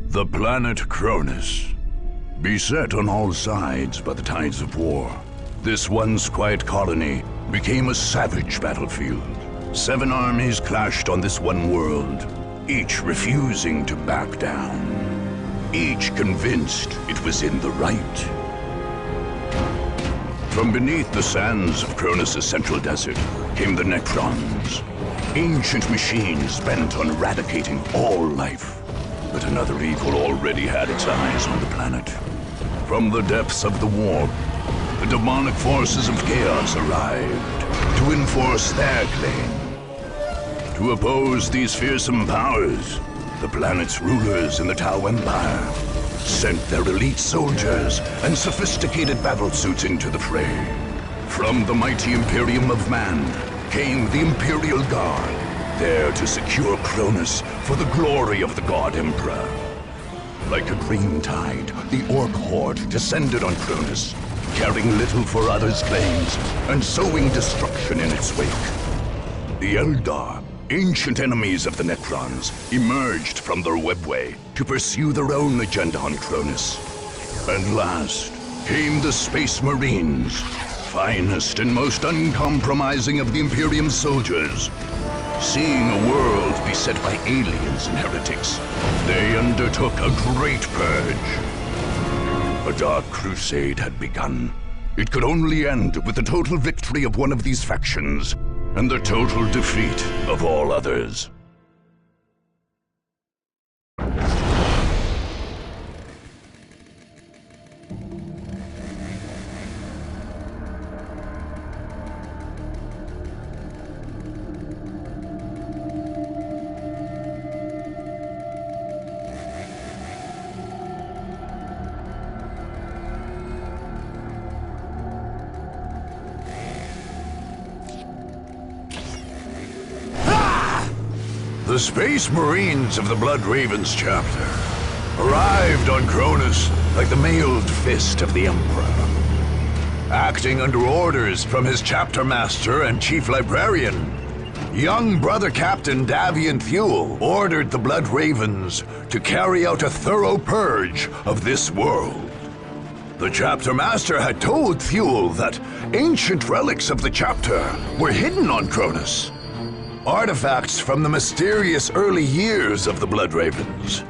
The planet Cronus. Beset on all sides by the tides of war, this once quiet colony became a savage battlefield. 7 armies clashed on this one world, each refusing to back down. Each convinced it was in the right. From beneath the sands of Cronus' central desert came the Necrons, ancient machines bent on eradicating all life. But another evil already had its eyes on the planet. From the depths of the warp, the demonic forces of chaos arrived to enforce their claim. To oppose these fearsome powers, the planet's rulers in the Tau Empire sent their elite soldiers and sophisticated battlesuits into the fray. From the mighty Imperium of Man came the Imperial Guard, there to secure Cronus for the glory of the God Emperor. Like a green tide, the Orc horde descended on Cronus, caring little for others' claims and sowing destruction in its wake. The Eldar, ancient enemies of the Necrons, emerged from their webway to pursue their own agenda on Cronus. And last came the Space Marines, finest and most uncompromising of the Imperium's soldiers. Seeing a world beset by aliens and heretics, they undertook a great purge. A Dark Crusade had begun. It could only end with the total victory of one of these factions and the total defeat of all others. The Space Marines of the Blood Ravens chapter arrived on Cronus like the mailed fist of the Emperor. Acting under orders from his chapter master and chief librarian, young brother Captain Davian Thule ordered the Blood Ravens to carry out a thorough purge of this world. The chapter master had told Thule that ancient relics of the chapter were hidden on Cronus. Artifacts from the mysterious early years of the Blood Ravens.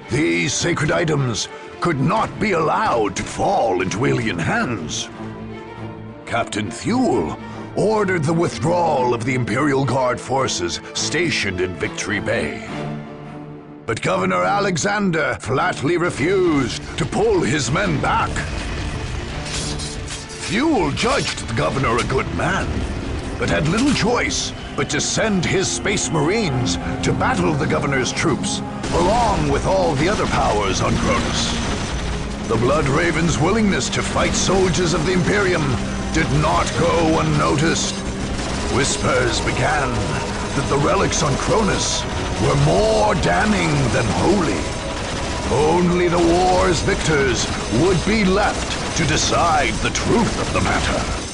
These sacred items could not be allowed to fall into alien hands. Captain Thule ordered the withdrawal of the Imperial Guard forces stationed in Victory Bay. But Governor Alexander flatly refused to pull his men back. Thule judged the governor a good man, but had little choice but to send his Space Marines to battle the governor's troops, along with all the other powers on Cronus. The Blood Ravens' willingness to fight soldiers of the Imperium did not go unnoticed. Whispers began that the relics on Cronus were more damning than holy. Only the war's victors would be left to decide the truth of the matter.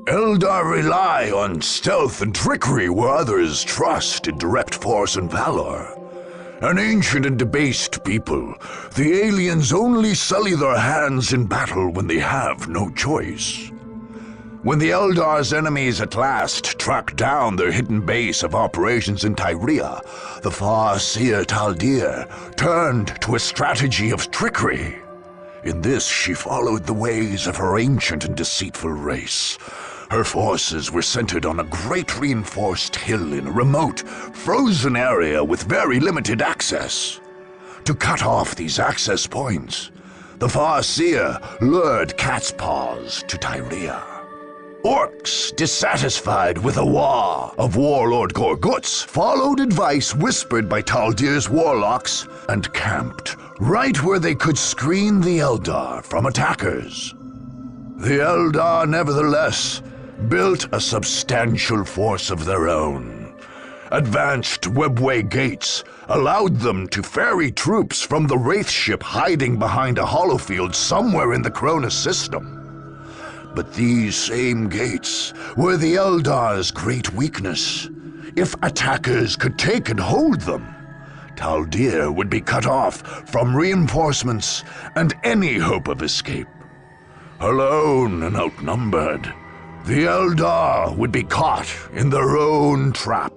Eldar rely on stealth and trickery where others trust in direct force and valor. An ancient and debased people, the aliens only sully their hands in battle when they have no choice. When the Eldar's enemies at last tracked down their hidden base of operations in Tyrea, the far-seer Taldir turned to a strategy of trickery. In this, she followed the ways of her ancient and deceitful race. Her forces were centered on a great reinforced hill in a remote, frozen area with very limited access. To cut off these access points, the Farseer lured Cat's Paws to Tyrea. Orcs, dissatisfied with the war of Warlord Gorguts, followed advice whispered by Taldir's warlocks and camped right where they could screen the Eldar from attackers. The Eldar, nevertheless, built a substantial force of their own. Advanced webway gates allowed them to ferry troops from the Wraith ship hiding behind a holofield somewhere in the Cronus system. But these same gates were the Eldar's great weakness. If attackers could take and hold them, Taldir would be cut off from reinforcements and any hope of escape. Alone and outnumbered, the Eldar would be caught in their own trap.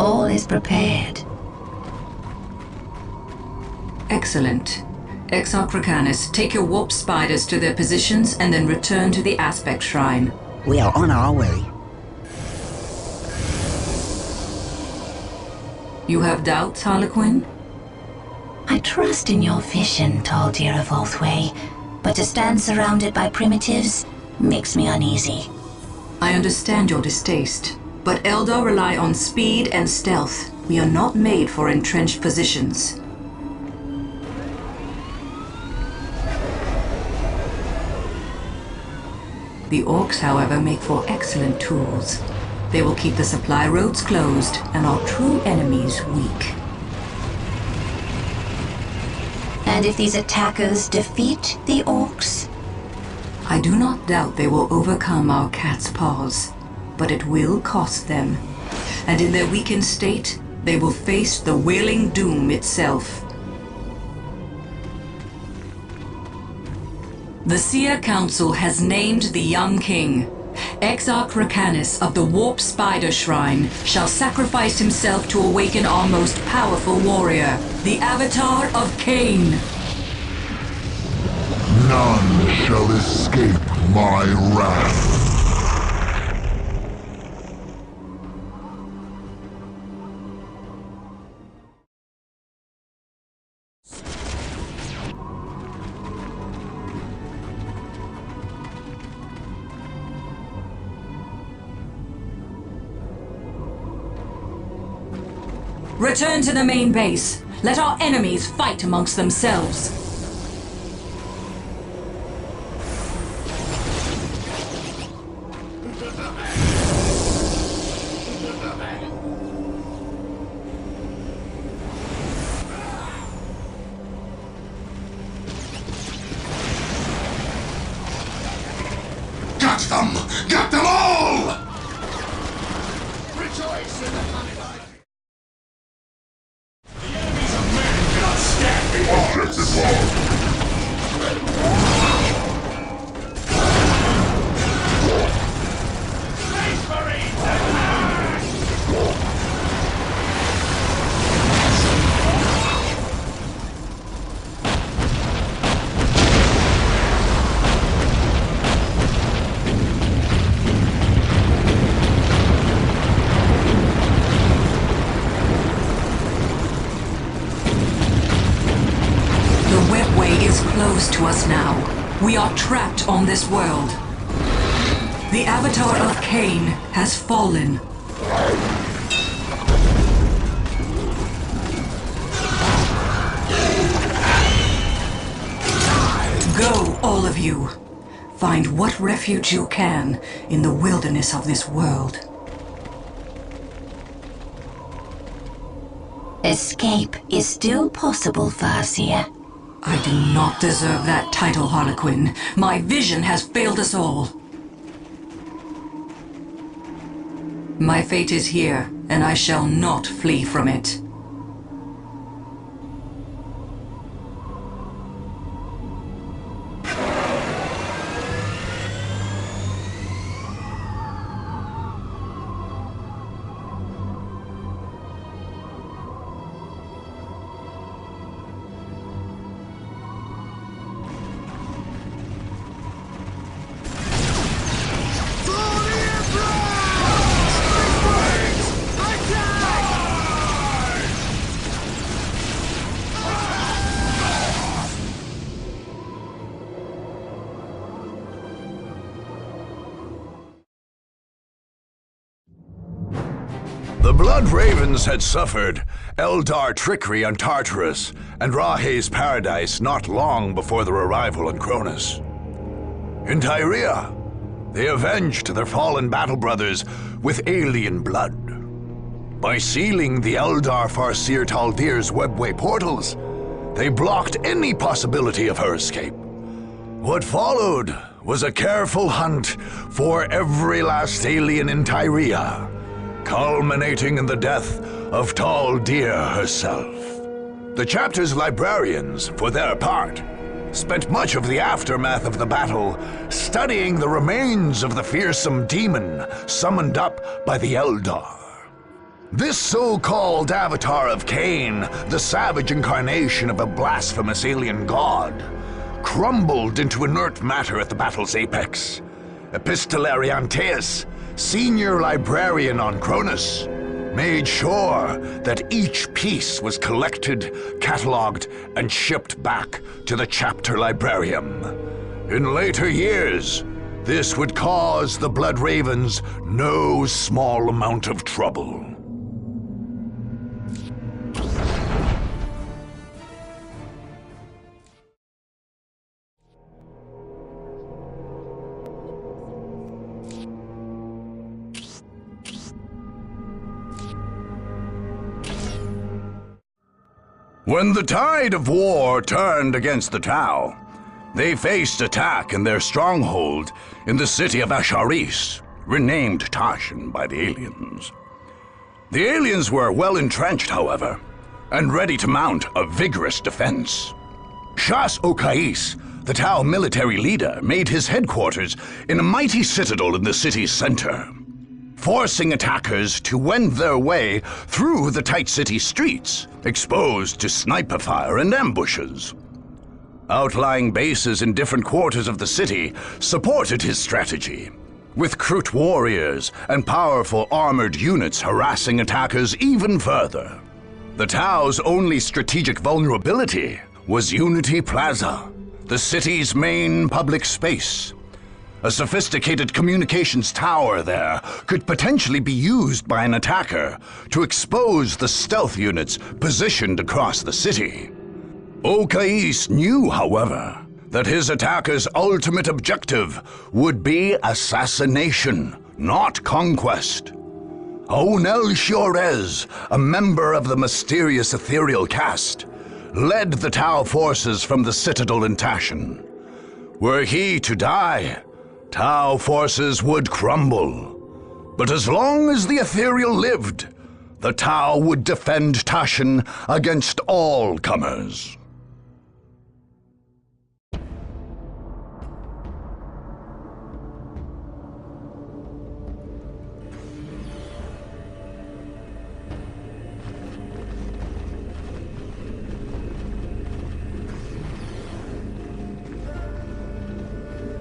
All is prepared. Excellent. Exarch Recanus, take your warp spiders to their positions and then return to the Aspect Shrine. We are on our way. You have doubts, Harlequin? I trust in your vision, Taldir of Oathway, but to stand surrounded by primitives makes me uneasy. I understand your distaste, but Eldar rely on speed and stealth. We are not made for entrenched positions. The orcs, however, make for excellent tools. They will keep the supply roads closed and our true enemies weak. And if these attackers defeat the orcs? I do not doubt they will overcome our cat's paws, but it will cost them. And in their weakened state, they will face the Wailing Doom itself. The Seer Council has named the young king. Exarch Recanus of the Warp Spider Shrine shall sacrifice himself to awaken our most powerful warrior, the Avatar of Cain. None shall escape my wrath. Return to the main base. Let our enemies fight amongst themselves. Got them! Got them all! Rejoice in the Objective lost. Close to us now. We are trapped on this world. The Avatar of Cain has fallen. Go, all of you. Find what refuge you can in the wilderness of this world. Escape is still possible, Farseer. I do not deserve that title, Harlequin. My vision has failed us all. My fate is here, and I shall not flee from it. The Blood Ravens had suffered Eldar trickery on Tartarus and Rahe's paradise not long before their arrival on Cronus. In Tyria, they avenged their fallen battle brothers with alien blood. By sealing the Eldar Farseer Taldir's webway portals, they blocked any possibility of her escape. What followed was a careful hunt for every last alien in Tyria, culminating in the death of Taldir herself. The chapter's librarians, for their part, spent much of the aftermath of the battle studying the remains of the fearsome demon summoned up by the Eldar. This so-called avatar of Cain, the savage incarnation of a blasphemous alien god, crumbled into inert matter at the battle's apex. Epistolary Antaeus, senior librarian on Cronus, made sure that each piece was collected, catalogued, and shipped back to the chapter librarium. In later years, this would cause the Blood Ravens no small amount of trouble. When the tide of war turned against the Tau, they faced attack in their stronghold in the city of Asharis, renamed Tashin by the aliens. The aliens were well entrenched, however, and ready to mount a vigorous defense. Shas Okais, the Tau military leader, made his headquarters in a mighty citadel in the city's center, forcing attackers to wend their way through the tight city streets, exposed to sniper fire and ambushes. Outlying bases in different quarters of the city supported his strategy, with Krut warriors and powerful armored units harassing attackers even further. The Tau's only strategic vulnerability was Unity Plaza, the city's main public space. A sophisticated communications tower there could potentially be used by an attacker to expose the stealth units positioned across the city. Okais knew, however, that his attacker's ultimate objective would be assassination, not conquest. Onel Shiorez, a member of the mysterious ethereal caste, led the Tau forces from the citadel in Tashin. Were he to die, Tau forces would crumble. But as long as the ethereal lived, the Tau would defend Tashin against all comers.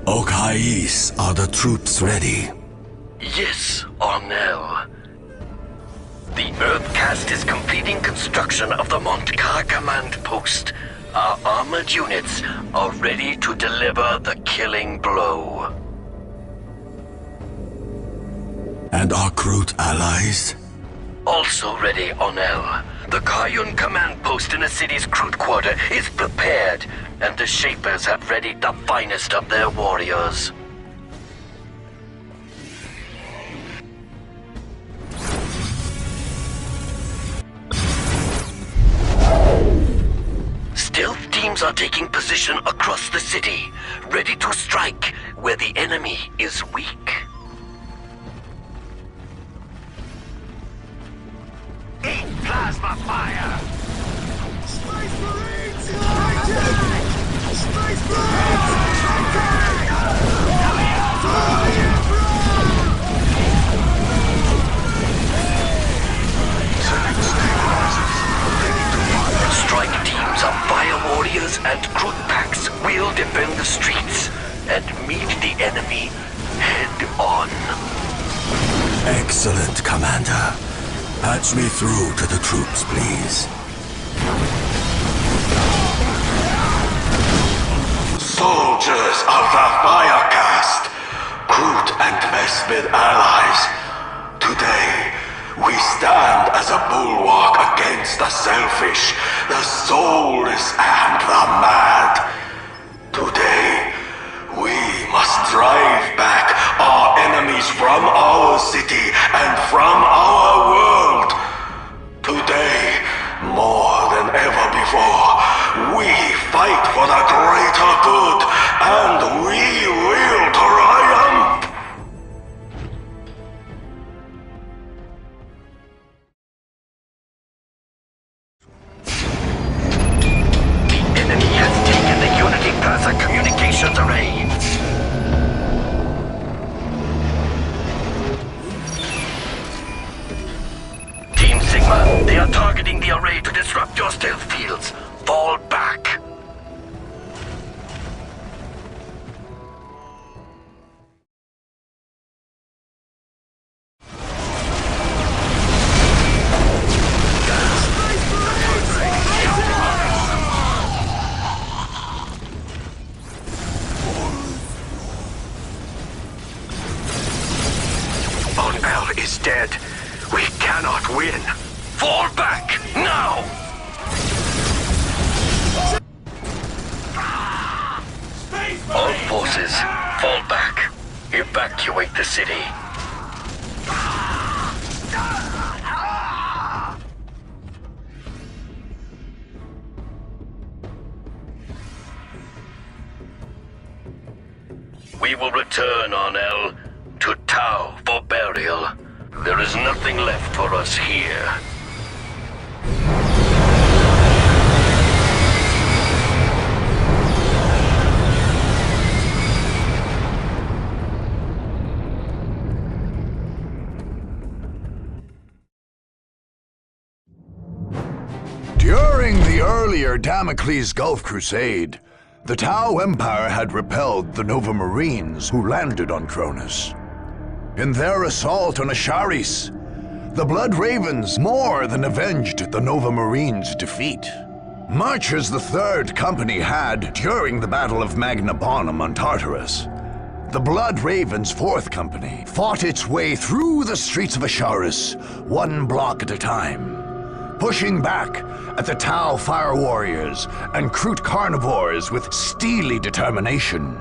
Okais, are the troops ready? Yes, Ornell. The Earth Caste is completing construction of the Montkar command post. Our armored units are ready to deliver the killing blow. And our Krut allies? Also ready, Ornell. The Kayun command post in the city's Krut quarter is prepared, and the Shapers have readied the finest of their warriors. Stealth teams are taking position across the city, ready to strike where the enemy is weak. Eat plasma fire! Space Marines! Space Marines! Strike teams of fire warriors and Krut packs will defend the streets and meet the enemy head on. Excellent, Commander. Patch me through to the troops, please. Soldiers of the Fire Caste, Krut and Vespid allies, today We stand as a bulwark against the selfish, the soulless, and the mad. Today, we must drive back our enemies from our city and from our world. Today, more than ever before, we fight for the greater good, and we will triumph! The enemy has taken the Unity Plaza communications array. Team Sigma, they are targeting the array to disrupt your stealth fields. Fall back. Onel is dead. We cannot win. Fall back, now! All forces, fall back. Evacuate the city. We will return, Onel, to Tau for burial. There is nothing left for us here. During the earlier Damocles Gulf Crusade, the Tau Empire had repelled the Nova Marines who landed on Cronus. In their assault on Asharis, the Blood Ravens more than avenged the Nova Marines' defeat. Much as the Third Company had during the Battle of Magna Bonum on Tartarus, the Blood Ravens' Fourth Company fought its way through the streets of Asharis, one block at a time, pushing back at the Tau Fire Warriors and Kroot Carnivores with steely determination.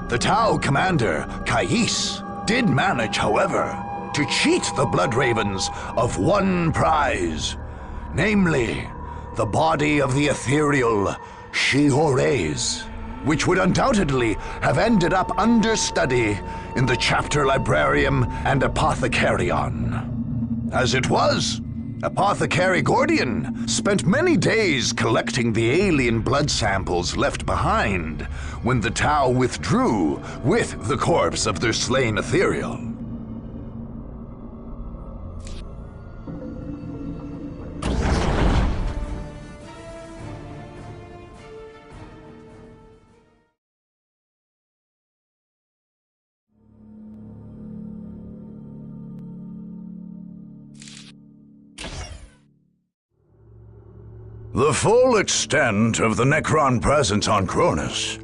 The Tau commander, Kais, did manage, however, to cheat the Blood Ravens of one prize, namely, the body of the ethereal Shiores, which would undoubtedly have ended up under study in the Chapter Librarium and Apothecarion. As it was, Apothecary Gordian spent many days collecting the alien blood samples left behind when the Tau withdrew with the corpse of their slain ethereal. The full extent of the Necron presence on Cronus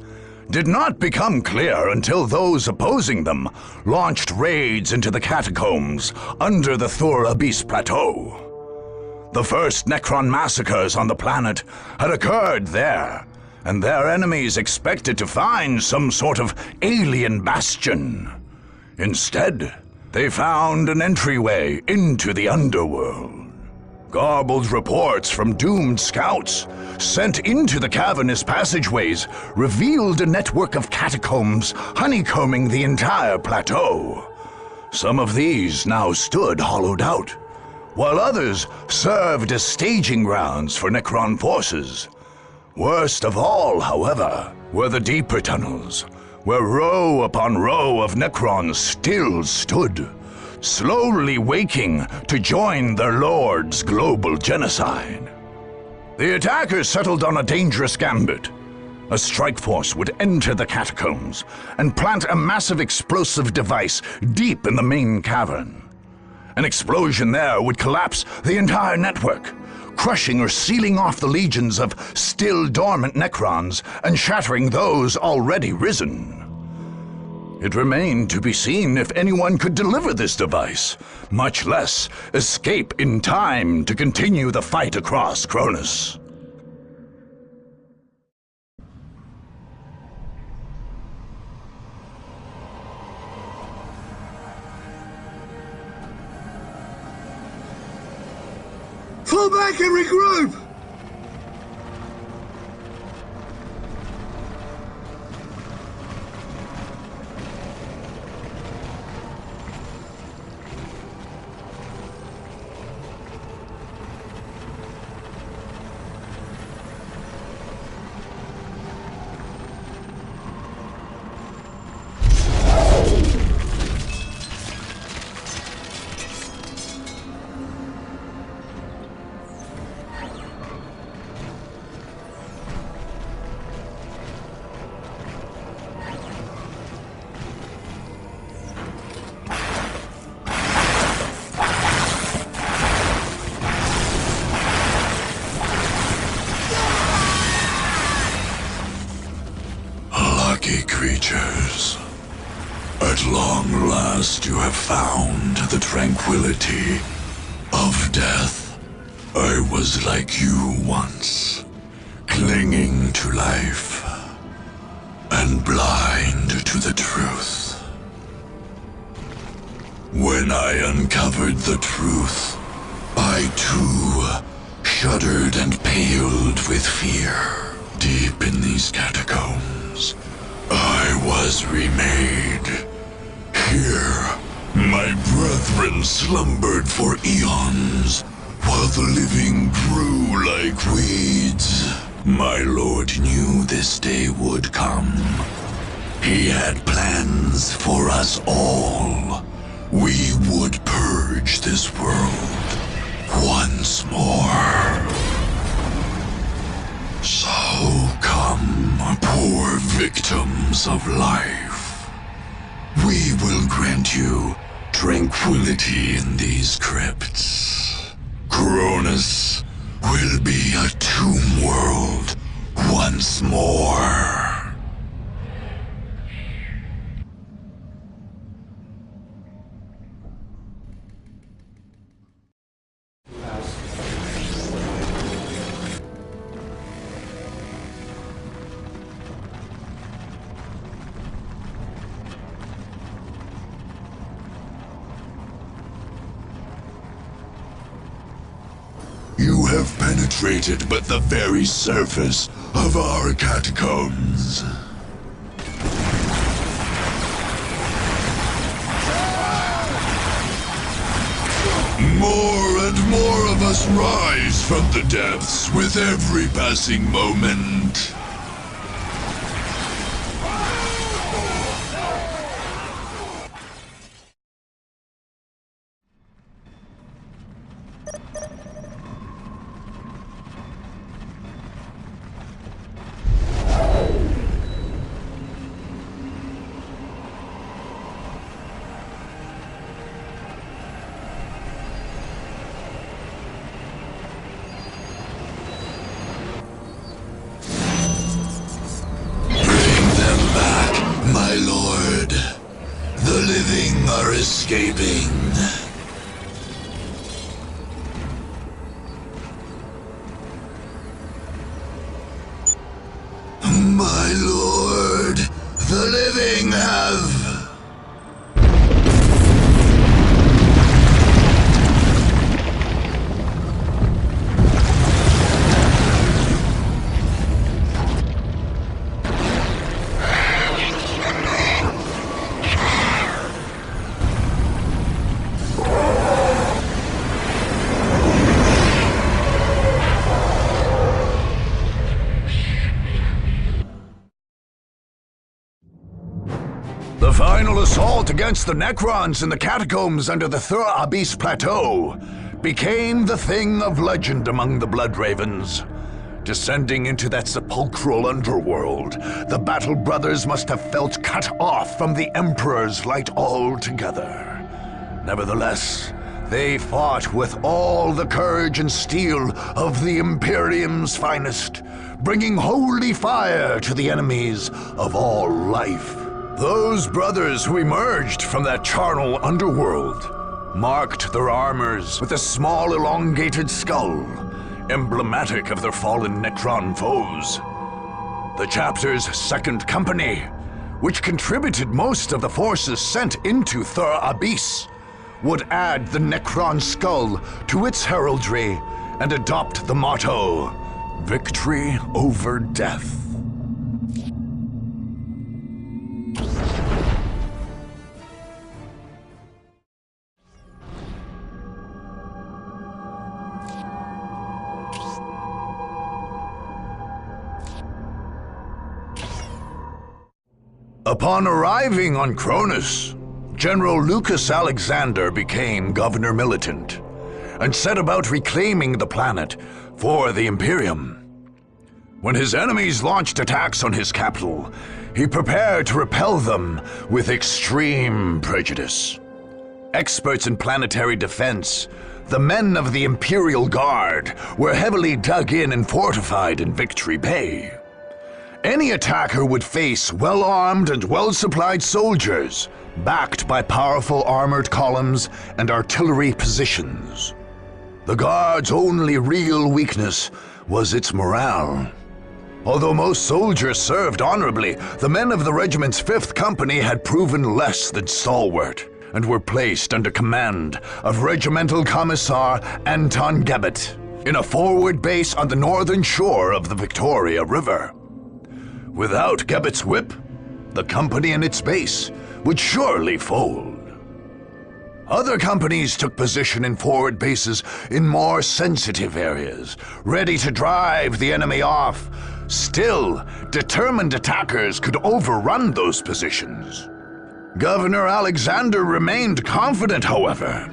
did not become clear until those opposing them launched raids into the catacombs under the Thur Abyss Plateau. The first Necron massacres on the planet had occurred there, and their enemies expected to find some sort of alien bastion. Instead, they found an entryway into the underworld. Garbled reports from doomed scouts sent into the cavernous passageways revealed a network of catacombs honeycombing the entire plateau. Some of these now stood hollowed out, while others served as staging grounds for Necron forces. Worst of all, however, were the deeper tunnels, where row upon row of Necrons still stood, slowly waking to join their lord's global genocide. The attackers settled on a dangerous gambit. A strike force would enter the catacombs and plant a massive explosive device deep in the main cavern. An explosion there would collapse the entire network, crushing or sealing off the legions of still dormant Necrons and shattering those already risen. It remained to be seen if anyone could deliver this device, much less escape in time to continue the fight across Cronus. Fall back and regroup! Creatures, at long last you have found the tranquility of death. I was like you once, clinging to life and blind to the truth. When I uncovered the truth, I too shuddered and paled with fear. Deep in these catacombs, I was remade. Here, my brethren slumbered for eons, while the living grew like weeds. My lord knew this day would come. He had plans for us all. We would purge this world once more. So come, poor victims of life. We will grant you tranquility in these crypts. Cronus will be a tomb world once more. You have penetrated but the very surface of our catacombs. More and more of us rise from the depths with every passing moment. My lord, the living are escaping. My lord, the living have... The final assault against the Necrons in the catacombs under the Thur Abyss Plateau became the thing of legend among the Blood Ravens. Descending into that sepulchral underworld, the Battle Brothers must have felt cut off from the Emperor's light altogether. Nevertheless, they fought with all the courage and steel of the Imperium's finest, bringing holy fire to the enemies of all life. Those brothers who emerged from that charnel underworld marked their armors with a small elongated skull, emblematic of their fallen Necron foes. The chapter's second company, which contributed most of the forces sent into Thur Abyss, would add the Necron skull to its heraldry and adopt the motto, "Victory over Death." Upon arriving on Cronus, General Lucas Alexander became Governor Militant and set about reclaiming the planet for the Imperium. When his enemies launched attacks on his capital, he prepared to repel them with extreme prejudice. Experts in planetary defense, the men of the Imperial Guard were heavily dug in and fortified in Victory Bay. Any attacker would face well-armed and well-supplied soldiers, backed by powerful armored columns and artillery positions. The Guard's only real weakness was its morale. Although most soldiers served honorably, the men of the regiment's 5th Company had proven less than stalwart and were placed under command of Regimental Commissar Anton Gebbet in a forward base on the northern shore of the Victoria River. Without Gebbet's whip, the company and its base would surely fold. Other companies took position in forward bases in more sensitive areas, ready to drive the enemy off. Still, determined attackers could overrun those positions. Governor Alexander remained confident, however.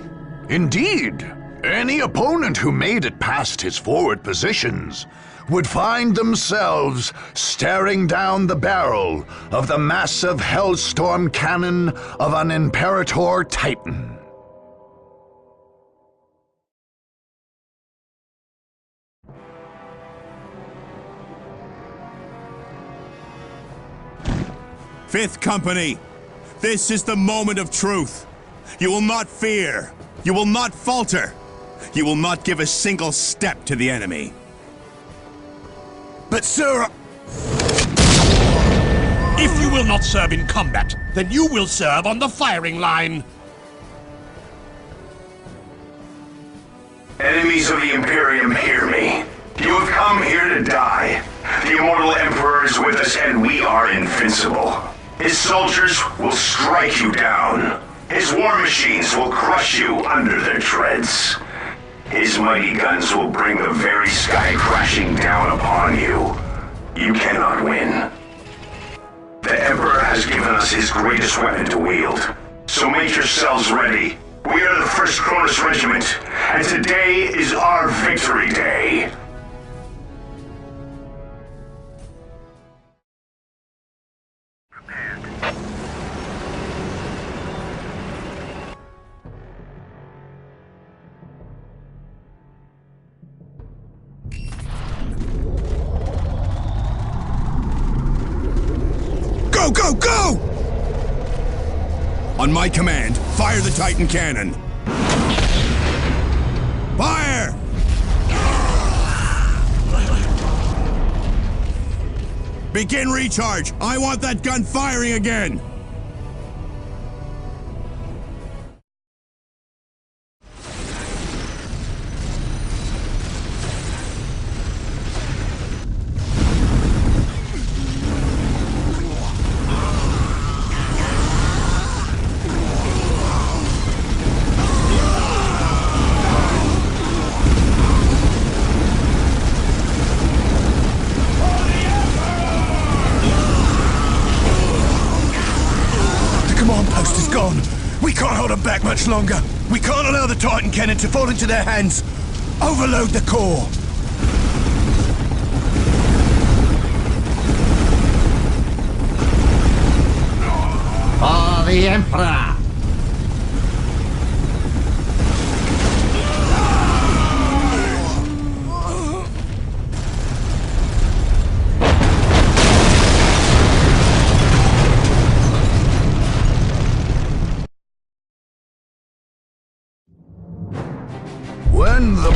Indeed, any opponent who made it past his forward positions would find themselves staring down the barrel of the massive Hellstorm cannon of an Imperator Titan. Fifth Company, this is the moment of truth. You will not fear. You will not falter. You will not give a single step to the enemy. But sir, if you will not serve in combat, then you will serve on the firing line. Enemies of the Imperium, hear me. You have come here to die. The immortal Emperor is with us, and we are invincible. His soldiers will strike you down. His war machines will crush you under their treads. His mighty guns will bring the very sky crashing down upon you. You cannot win. The Emperor has given us his greatest weapon to wield. So make yourselves ready. We are the 1st Cronus Regiment, and today is our victory day. Go, go, go! On my command, fire the Titan cannon. Fire! Begin recharge. I want that gun firing again. Back much longer. We can't allow the Titan cannon to fall into their hands. Overload the core. For the Emperor!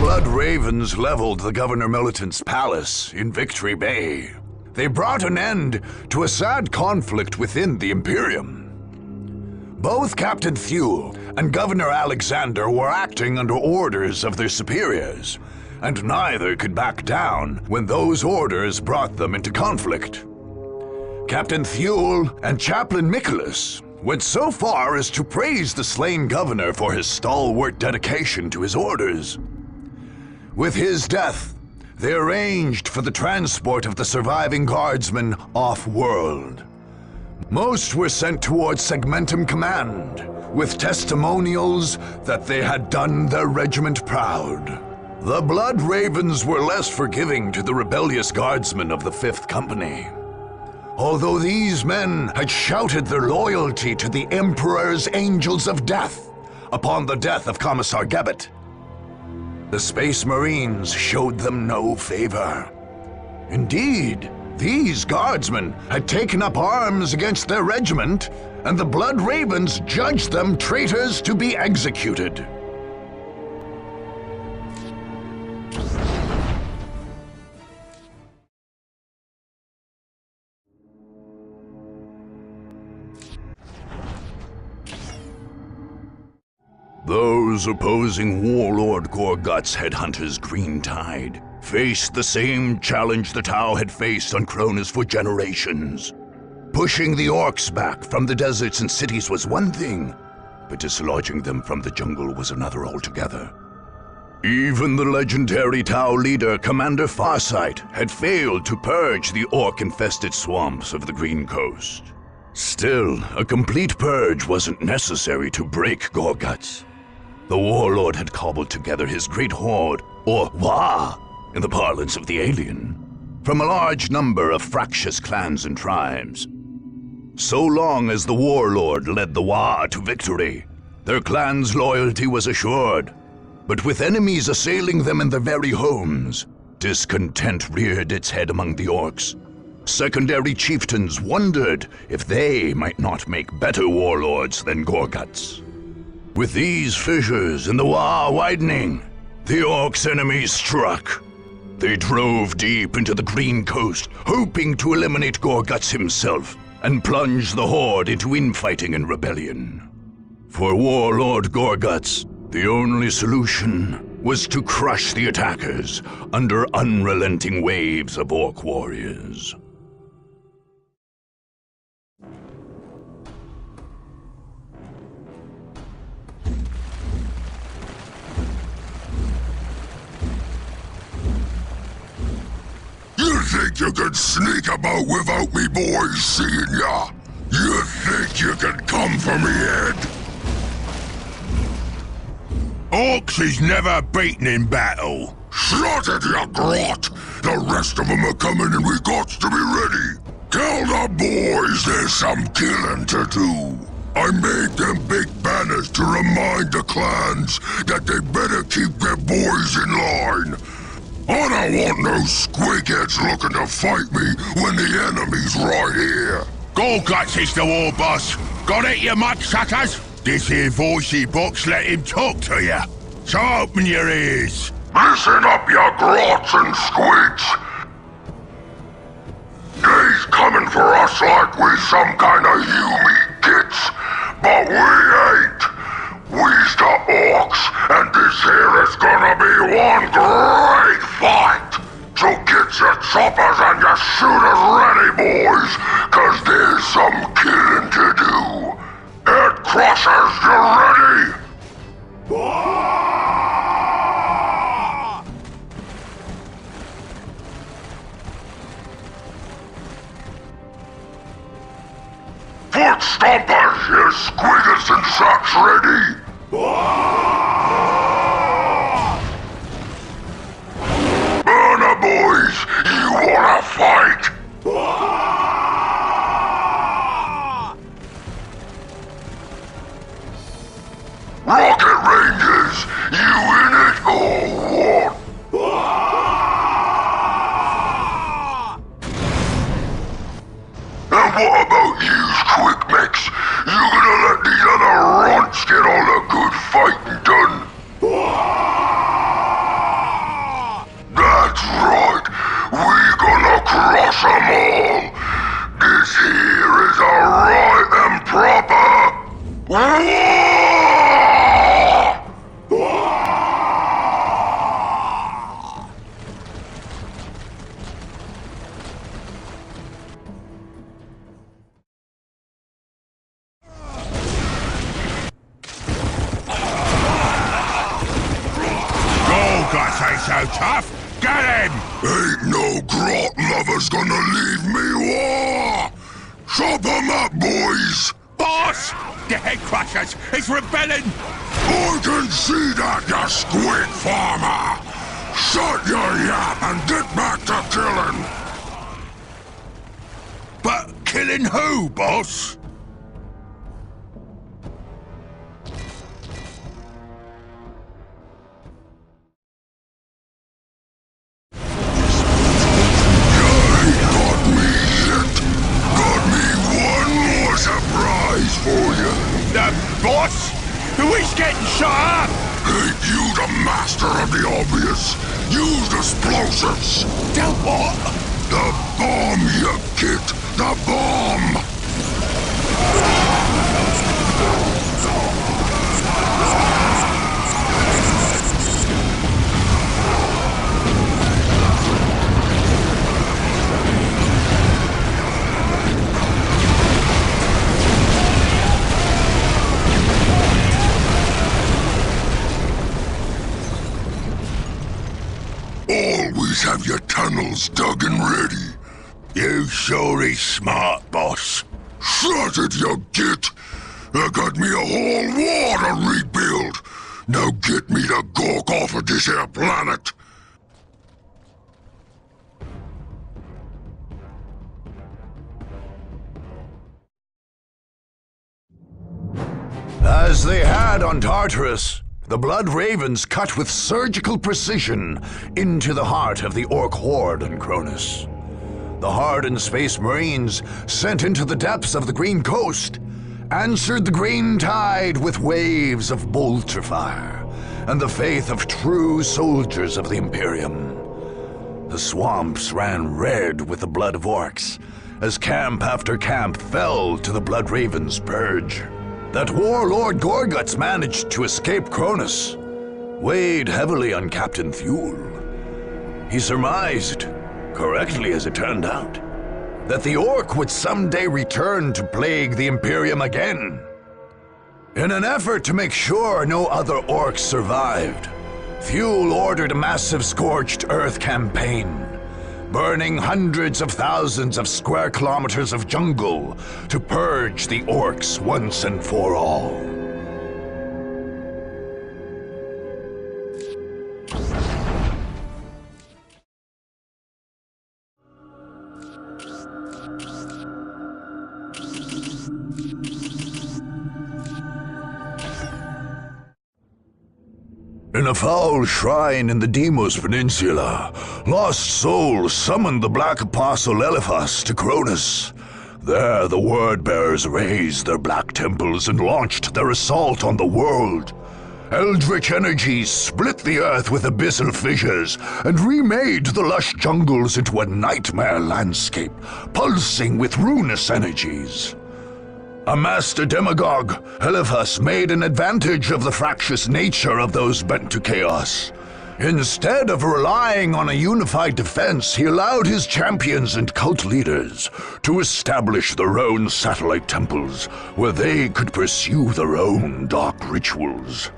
Blood Ravens leveled the Governor Militant's palace in Victory Bay. They brought an end to a sad conflict within the Imperium. Both Captain Thule and Governor Alexander were acting under orders of their superiors, and neither could back down when those orders brought them into conflict. Captain Thule and Chaplain Nicholas went so far as to praise the slain governor for his stalwart dedication to his orders. With his death, they arranged for the transport of the surviving guardsmen off-world. Most were sent towards Segmentum Command, with testimonials that they had done their regiment proud. The Blood Ravens were less forgiving to the rebellious guardsmen of the 5th Company. Although these men had shouted their loyalty to the Emperor's Angels of Death upon the death of Commissar Gebbet, the Space Marines showed them no favor. Indeed, these guardsmen had taken up arms against their regiment, and the Blood Ravens judged them traitors to be executed. Those opposing Warlord Gorgut's headhunters Green Tide faced the same challenge the Tau had faced on Cronus for generations. Pushing the orcs back from the deserts and cities was one thing, but dislodging them from the jungle was another altogether. Even the legendary Tau leader, Commander Farsight, had failed to purge the orc-infested swamps of the Green Coast. Still, a complete purge wasn't necessary to break Gorguts. The warlord had cobbled together his great horde, or Wa, in the parlance of the alien, from a large number of fractious clans and tribes. So long as the warlord led the Wa to victory, their clan's loyalty was assured. But with enemies assailing them in their very homes, discontent reared its head among the orcs. Secondary chieftains wondered if they might not make better warlords than Gorguts. With these fissures in the Wa widening, the orcs' enemies struck. They drove deep into the Green Coast, hoping to eliminate Gorguts himself and plunge the horde into infighting and rebellion. For Warlord Gorguts, the only solution was to crush the attackers under unrelenting waves of orc warriors. You think you can sneak about without me boys seeing ya? You think you can come for me, Ed? Orcs is never beaten in battle. Shut it, you grot! The rest of them are coming and we got to be ready. Tell the boys there's some killing to do. I made them big banners to remind the clans that they better keep their boys in line. I don't want no squigheads looking to fight me when the enemy's right here. Gorguts is the war boss. Got it, you mudsuckers? This here voicey box let him talk to you. So open your ears. Listen up, you grots and squids. They's coming for us like we some kind of human kids, but we ain't. We's the orcs, and this here is gonna be one great fight! So get your choppers and your shooters ready, boys, cause there's some killing to do. Head Crushers, you ready? Foot stompers, you squiggers and such ready? Burner boys, you wanna fight? Rocket Rangers, you in it or what? And what about you, Quick Mix? You gonna let these other runts get all the good fighting done? him! Ain't no grot lover's gonna leave me war! Chop 'em up, boys! Boss! The head crushers! He's rebelling! I can see that, you squid farmer! Shut your yap and get back to killing! But killing who, boss? The boss? Who is getting shot up? Ain't you the master of the obvious? Use explosives! The what? The bomb, you git! The bomb! Always have your tunnels dug and ready. You sure is smart, boss. Shut it, you git! I got me a whole war to rebuild. Now get me the gawk off of this here planet. As they had on Tartarus, the Blood Ravens cut with surgical precision into the heart of the Orc horde on Cronus. The hardened Space Marines, sent into the depths of the Green Coast, answered the green tide with waves of bolter fire and the faith of true soldiers of the Imperium. The swamps ran red with the blood of orcs as camp after camp fell to the Blood Ravens' purge. That warlord Gorguts managed to escape Cronus weighed heavily on Captain Thule. He surmised, correctly as it turned out, that the Orc would someday return to plague the Imperium again. In an effort to make sure no other Orcs survived, Thule ordered a massive scorched earth campaign, burning hundreds of thousands of square kilometers of jungle to purge the Orcs once and for all. In a foul shrine in the Deimos Peninsula, lost souls summoned the Black Apostle Eliphas to Cronus. There, the Word-Bearers raised their black temples and launched their assault on the world. Eldritch energies split the earth with abyssal fissures and remade the lush jungles into a nightmare landscape, pulsing with ruinous energies. A master demagogue, Eliphas made an advantage of the fractious nature of those bent to chaos. Instead of relying on a unified defense, he allowed his champions and cult leaders to establish their own satellite temples, where they could pursue their own dark rituals.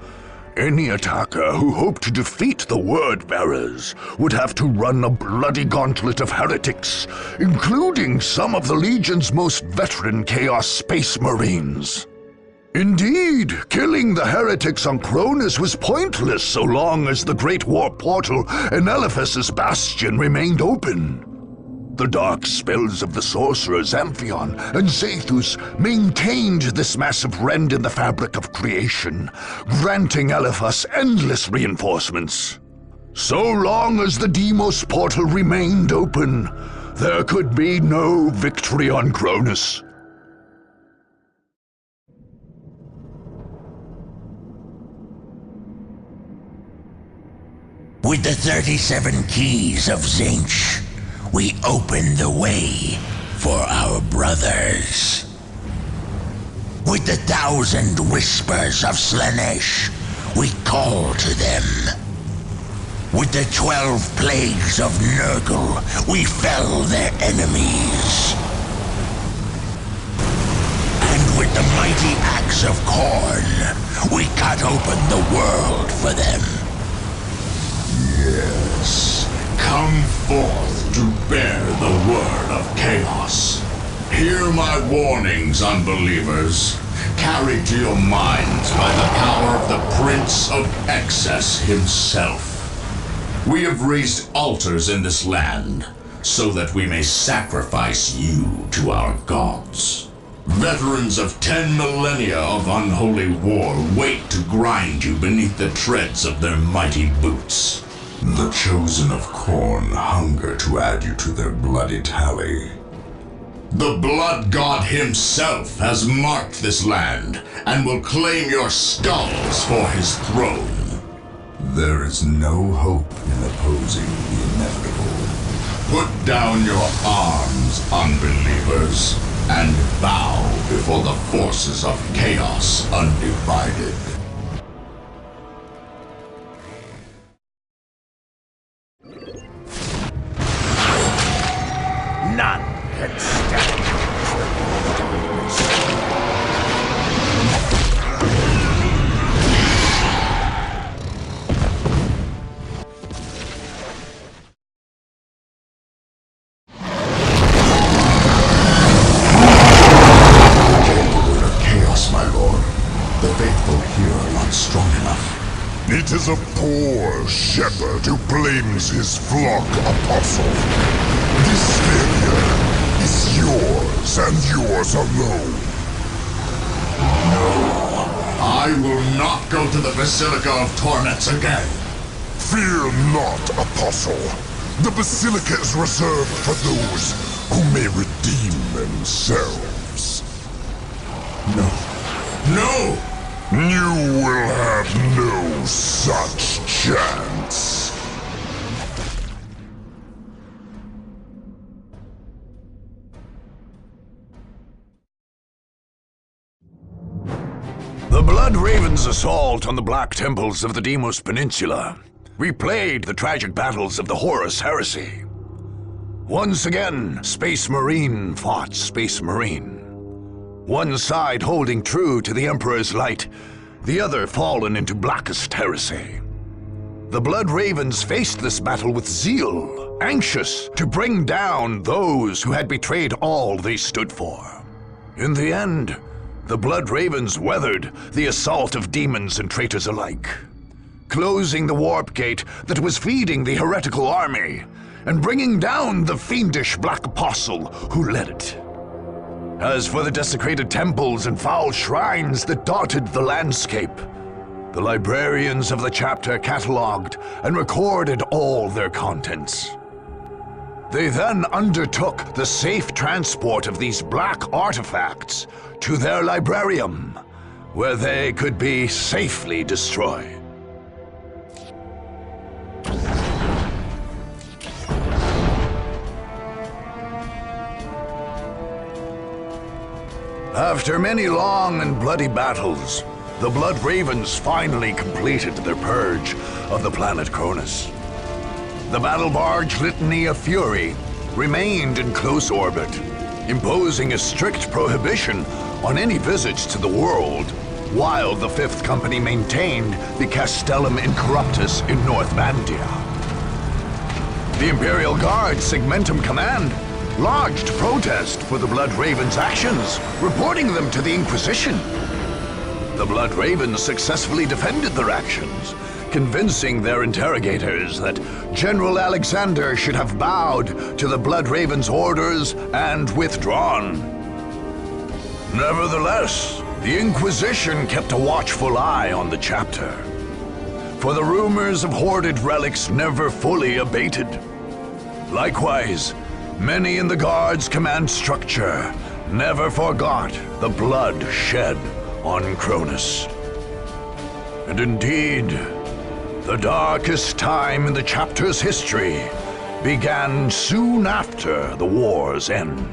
Any attacker who hoped to defeat the Word-Bearers would have to run a bloody gauntlet of heretics, including some of the Legion's most veteran Chaos Space Marines. Indeed, killing the heretics on Cronus was pointless so long as the Great War Portal in Eliphas's Bastion remained open. The dark spells of the sorcerers Amphion and Zathus maintained this massive rend in the fabric of creation, granting Eliphas endless reinforcements. So long as the Deimos portal remained open, there could be no victory on Cronus. With the 37 keys of Tzeentch, we open the way for our brothers. With the 1,000 whispers of Slaanesh, we call to them. With the 12 plagues of Nurgle, we fell their enemies. And with the mighty axe of Khorne, we cut open the world for them. Yes, Come forth to bear the word of chaos. Hear my warnings, unbelievers. Carried to your minds by the power of the Prince of Excess himself. We have raised altars in this land, so that we may sacrifice you to our gods. Veterans of 10 millennia of unholy war wait to grind you beneath the treads of their mighty boots. The chosen of Khorne hunger to add you to their bloody tally. The Blood God himself has marked this land and will claim your skulls for his throne. There is no hope in opposing the inevitable. Put down your arms, unbelievers, and bow before the forces of chaos undivided. None can stand. It is a poor shepherd who blames his flock apostle. This failure is yours and yours alone. No, I will not go to the Basilica of Torments again. Fear not, apostle. The Basilica is reserved for those who may redeem themselves. No. No! You will have no such chance. The Blood Raven's assault on the Black Temples of the Deimos Peninsula replayed the tragic battles of the Horus Heresy. Once again, Space Marine fought Space Marine. One side holding true to the Emperor's light, the other fallen into blackest heresy. The Blood Ravens faced this battle with zeal, anxious to bring down those who had betrayed all they stood for. In the end, the Blood Ravens weathered the assault of demons and traitors alike, closing the warp gate that was feeding the heretical army, and bringing down the fiendish Black Apostle who led it. As for the desecrated temples and foul shrines that dotted the landscape, the librarians of the chapter cataloged and recorded all their contents. They then undertook the safe transport of these black artifacts to their librarium, where they could be safely destroyed. After many long and bloody battles, the Blood Ravens finally completed their purge of the planet Cronus. The battle barge Litany of Fury remained in close orbit, imposing a strict prohibition on any visits to the world, while the Fifth Company maintained the Castellum Incorruptus in North Vandia. The Imperial Guard Segmentum Command lodged protest for the Blood Ravens' actions, reporting them to the Inquisition. The Blood Ravens successfully defended their actions, convincing their interrogators that General Alexander should have bowed to the Blood Ravens' orders and withdrawn. Nevertheless, the Inquisition kept a watchful eye on the chapter, for the rumors of hoarded relics never fully abated. Likewise, many in the Guard's command structure never forgot the blood shed on Cronus. And indeed, the darkest time in the chapter's history began soon after the war's end.